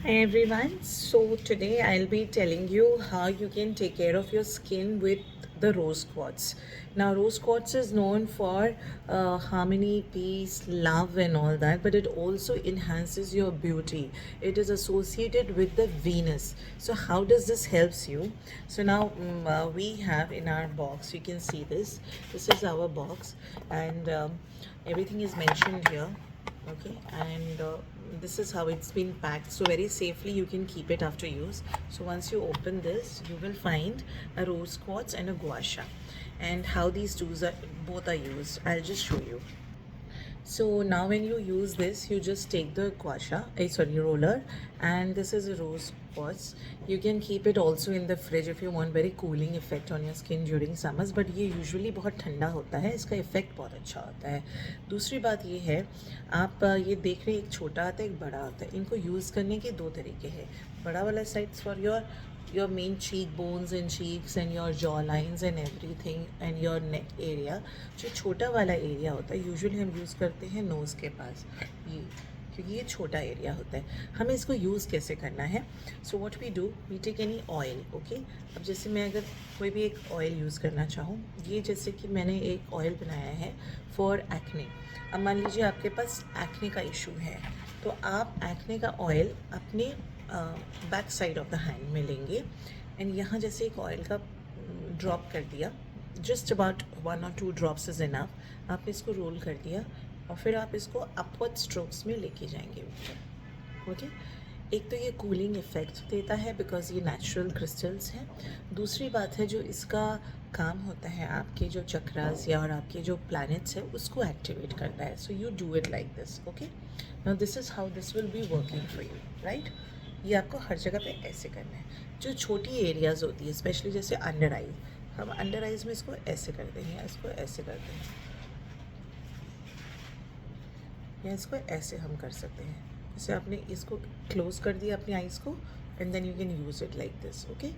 Hi everyone. So today I'll be telling you how you can take care of your skin with the rose quartz. Now rose quartz is known for harmony, peace, love and all that, but it also enhances your beauty. It is associated with the Venus. So how does this helps you? So now we have in our box, you can see this. This is our box and everything is mentioned here. Okay, and this is how it's been packed, so very safely you can keep it after use. So once you open this, you will find a rose quartz and a gua sha, and how these two are both are used, I'll just show you. So now when you use this, you just take the roller, and this is a rose quartz. You can keep it also in the fridge if you want very cooling effect on your skin during summers, but ये usually बहुत ठंडा होता है, इसका effect बहुत अच्छा होता है. दूसरी बात ये है, आप ये देख रहे हैं, एक छोटा आता है एक बड़ा आता है. इनको यूज़ करने के दो तरीके हैं. बड़ा वाला sides for your main cheekbones and cheeks and your jaw lines and everything and your neck area. जो छोटा वाला एरिया होता है यूजुअली हम यूज़ करते हैं नोज़ के पास, ये क्योंकि ये छोटा एरिया होता है. हमें इसको यूज़ कैसे करना है? So what we do, we take any oil. Okay, अब जैसे मैं अगर कोई भी एक ऑयल यूज़ करना चाहूँ, ये जैसे कि मैंने एक ऑयल बनाया है फॉर एक्ने. अब मान लीजिए आपके पास एक्ने का इशू है, तो आप एक्ने का ऑयल अपने back side of the hand में लेंगे एंड यहाँ जैसे एक ऑयल का ड्रॉप कर दिया, just about 1 or 2 drops is enough. आपने इसको रोल कर दिया और फिर आप इसको अपवर्ड स्ट्रोक्स में लेके जाएंगे ऊपर. ओके, एक तो ये कूलिंग इफ़ेक्ट देता है बिकॉज ये नेचुरल क्रिस्टल्स हैं. दूसरी बात है, जो इसका काम होता है आपके जो चक्रास या और आपके जो प्लैनेट्स है उसको एक्टिवेट करता है. So you do it like this. Okay, now this is how this will be working for you, right. ये आपको हर जगह पे ऐसे करना है. जो छोटी एरियाज़ होती है, स्पेशली जैसे अंडर आईज, हम अंडर आईज में इसको ऐसे करते हैं या इसको ऐसे करते हैं या इसको ऐसे हम कर सकते हैं. जैसे आपने इसको क्लोज कर दिया अपनी आइज़ को and then you can use it like this. Okay,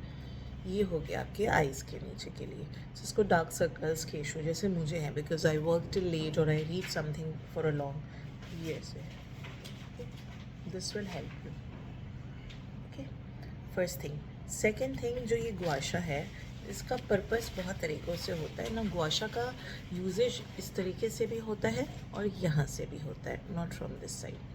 ये हो गया आपके आइज़ के नीचे के लिए. जिसको डार्क सर्कल्स के इशू जैसे मुझे हैं, because I work till late और I read something for a long, ये ऐसे, this will help you. Okay, first thing. Second thing, जो ये गुआशा है, इसका पर्पस बहुत तरीक़ों से होता है ना. गुआशा का यूजेज इस तरीके से भी होता है और यहाँ से भी होता है, not from this side.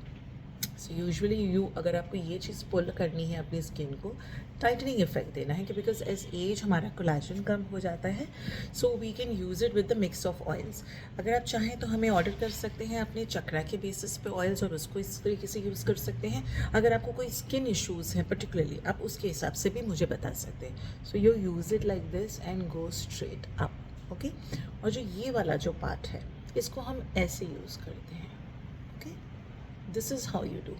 So usually अगर आपको ये चीज़ पुल करनी है अपनी स्किन को, टाइटनिंग इफेक्ट देना है कि बिकॉज एज एज हमारा कोलेजन कम हो जाता है. So we can use it with the mix of oils. अगर आप चाहें तो हमें ऑर्डर कर सकते हैं अपने चक्रा के बेसिस पे ऑयल्स और उसको इस तरीके से यूज़ कर सकते हैं. अगर आपको कोई स्किन इशूज़ हैं पर्टिकुलरली, आप उसके हिसाब से भी मुझे बता सकते हैं. So you use it like this and go straight up. Okay, और जो ये वाला जो पार्ट है, इसको हम ऐसे यूज़ करते हैं. Okay, this is how you do.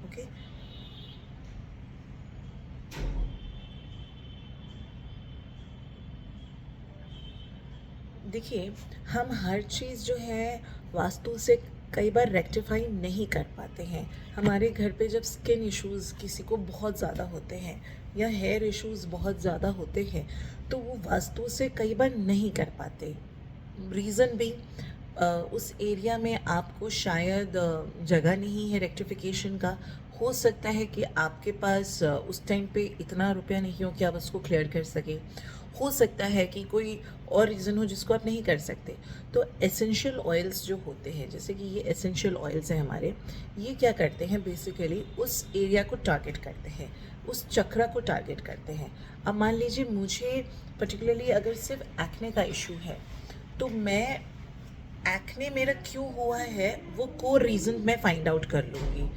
Okay, देखिए, हम हर चीज़ जो है वास्तु से कई बार रेक्टिफाई नहीं कर पाते हैं. हमारे घर पे जब स्किन इश्यूज़ किसी को बहुत ज़्यादा होते हैं या हेयर इश्यूज़ बहुत ज़्यादा होते हैं, तो वो वास्तु से कई बार नहीं कर पाते. रीज़न भी उस एरिया में आपको शायद जगह नहीं है रेक्टिफिकेशन का. हो सकता है कि आपके पास उस टाइम पे इतना रुपया नहीं हो कि आप उसको क्लियर कर सकें. हो सकता है कि कोई और रीज़न हो जिसको आप नहीं कर सकते. तो एसेंशियल ऑयल्स जो होते हैं, जैसे कि ये एसेंशियल ऑयल्स हैं हमारे, ये क्या करते हैं, बेसिकली उस एरिया को टारगेट करते हैं, उस चक्रा को टारगेट करते हैं. अब मान लीजिए मुझे पर्टिकुलरली अगर सिर्फ एक्ने का इशू है, तो मैं एक्ने मेरा क्यों हुआ है वो कोर रीज़न मैं फाइंड आउट कर लूँगी.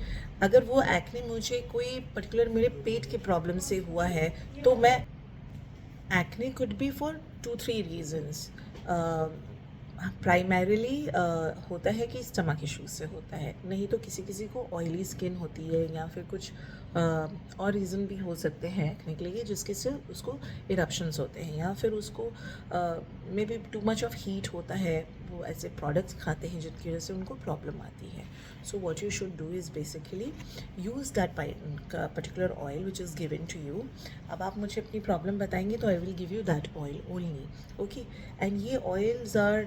अगर वो एक्ने मुझे कोई पर्टिकुलर मेरे पेट की प्रॉब्लम से हुआ है, तो मैं acne could be for 2-3 reasons. Primarily होता है कि स्टमक इश्यूज से होता है, नहीं तो किसी किसी को ऑयली स्किन होती है या फिर कुछ और रीज़न भी हो सकते हैं एक्ने के लिए, जिसके से उसको इरप्शंस होते हैं या फिर उसको may be too much of heat होता है वो ऐसे प्रोडक्ट्स खाते हैं जिनकी वजह से उनको प्रॉब्लम आती है. So what you should do is basically use that particular oil which is given to you. अब आप मुझे अपनी प्रॉब्लम बताएंगे तो I will give you that oil only. Okay. And ये ऑयल्स आर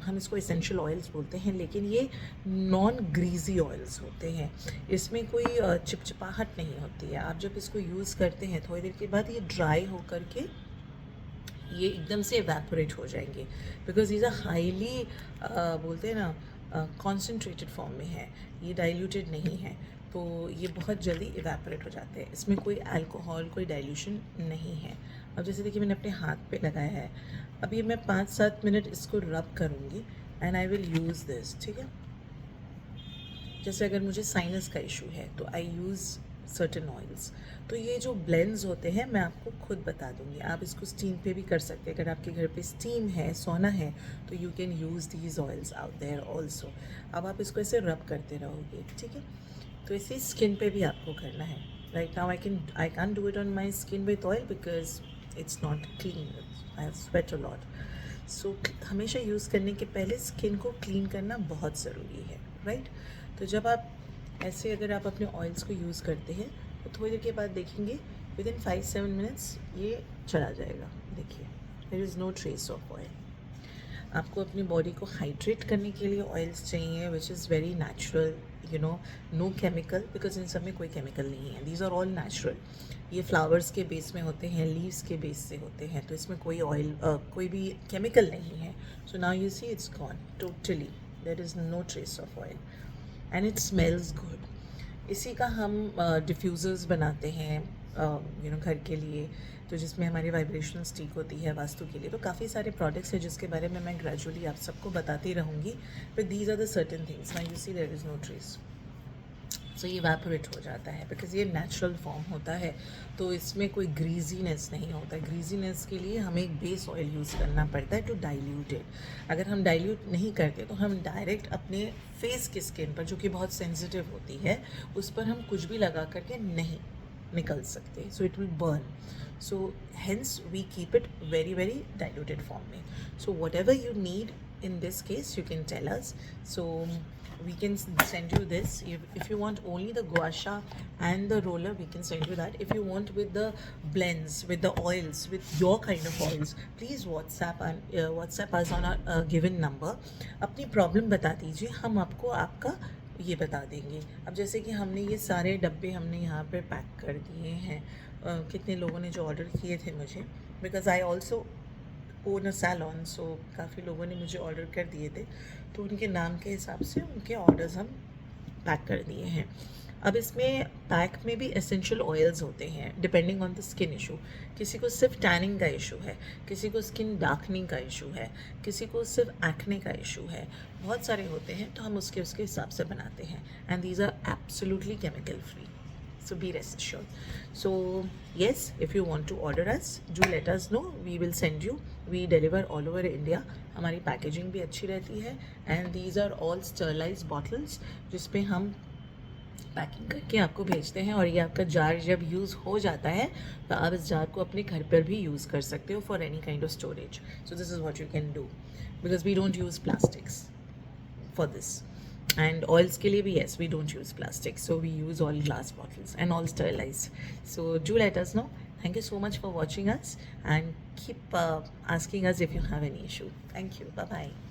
हम इसको एसेंशियल ऑयल्स बोलते हैं, लेकिन ये नॉन ग्रीजी ऑयल्स होते हैं. इसमें कोई चिपचिपाहट नहीं होती है. आप जब इसको यूज़ करते हैं थोड़ी देर के बाद ये ड्राई होकर के ये एकदम से एवेपोरेट हो जाएंगे, बिकॉज ये हाईली बोलते हैं ना कॉन्सेंट्रेटेड फॉर्म में है, ये डाइल्यूटेड नहीं है, तो ये बहुत जल्दी एवेपोरेट हो जाते हैं. इसमें कोई अल्कोहल, कोई डाइल्यूशन नहीं है. अब जैसे देखिए मैंने अपने हाथ पे लगाया है. अभी मैं 5-7 मिनट इसको रब करूँगी and I will use this. ठीक है. जैसे अगर मुझे साइनस का इशू है तो आई यूज़ सर्टेन ऑयल्स. तो ये जो ब्लेंड्स होते हैं मैं आपको खुद बता दूंगी. आप इसको स्टीम पे भी कर सकते हैं. अगर आपके घर पे स्टीम है, सोना है, तो you can use these oils out there also. अब आप इसको ऐसे रब करते रहोगे. ठीक है. तो ऐसे स्किन पे भी आपको करना है. Right now I can do it on my skin with oil because it's not clean. I have sweat a lot. So हमेशा यूज़ करने के पहले स्किन को क्लीन करना बहुत ज़रूरी है. राइट. तो जब आप ऐसे अगर आप अपने ऑयल्स को यूज़ करते हैं तो थोड़ी देर के बाद देखेंगे विद इन 5-7 मिनट्स ये चला जाएगा. देखिए there is no trace of oil. आपको अपनी बॉडी को हाइड्रेट करने के लिए ऑयल्स चाहिए which is very natural, you know, no chemical, because इन सब में कोई केमिकल नहीं है. These are all natural. ये फ्लावर्स के बेस में होते हैं, लीव्स के बेस से होते हैं, तो इसमें कोई ऑयल कोई भी केमिकल नहीं है. So now you see it's gone totally. There is no trace of oil and it smells good. इसी का हम डिफ्यूज़र्स बनाते हैं यू नो घर के लिए, तो जिसमें हमारी वाइब्रेशनल स्टिक होती है वास्तु के लिए. तो काफ़ी सारे प्रोडक्ट्स हैं जिसके बारे में मैं ग्रेजुअली आप सबको बताती रहूँगी. But these are the certain things. Now you see there is no trace. So ये इवेपोरेट हो जाता है बिकॉज ये नेचुरल फॉर्म होता है, तो इसमें कोई ग्रीजीनेस नहीं होता. ग्रीजीनेस के लिए हमें एक बेस ऑयल यूज़ करना पड़ता है टू डाइल्यूट इट. अगर हम डाइल्यूट नहीं करते तो हम डायरेक्ट अपने फेस की स्किन पर, जो कि बहुत सेंसिटिव होती है, उस पर हम कुछ भी लगा करके नहीं निकल सकते. So it will burn. So hence we keep it very very diluted form में. So whatever you need in this case you can tell us. So we can send you this. If you want only the gua sha and the roller, we can send you that. If you want with the blends, with the oils, with your kind of oils, please WhatsApp us on our given number. अपनी problem बता दीजिए, हम आपको आपका ये बता देंगे. अब जैसे कि हमने ये सारे डब्बे हमने यहाँ पे पैक कर दिए हैं. कितने लोगों ने जो ऑर्डर किए थे मुझे, because I also own a salon, so काफ़ी लोगों ने मुझे ऑर्डर कर दिए थे, तो उनके नाम के हिसाब से उनके ऑर्डर्स हम पैक कर दिए हैं. अब इसमें पैक में भी एसेंशियल ऑयल्स होते हैं depending on the skin issue. किसी को सिर्फ टैनिंग का इशू है, किसी को स्किन डार्कनिंग का इशू है, किसी को सिर्फ एक्ने का इशू है. बहुत सारे होते हैं, तो हम उसके हिसाब से बनाते हैं. And these are absolutely chemical free. So be rest assured. So yes, if you want to order us, do let us know. We will send you. We deliver all over India. हमारी packaging भी अच्छी रहती है. And these are all sterilized bottles जिसपे हम packing करके आपको भेजते हैं. और ये आपका जार जब यूज़ हो जाता है तो आप इस जार को अपने घर पर भी यूज़ कर सकते हो for any kind of storage. So this is what you can do because we don't use plastics for this. And oils के लिए भी yes, we don't use plastic, so we use all glass bottles and all sterilized. So do let us know. Thank you so much for watching us and keep asking us if you have any issue. Thank you. Bye bye.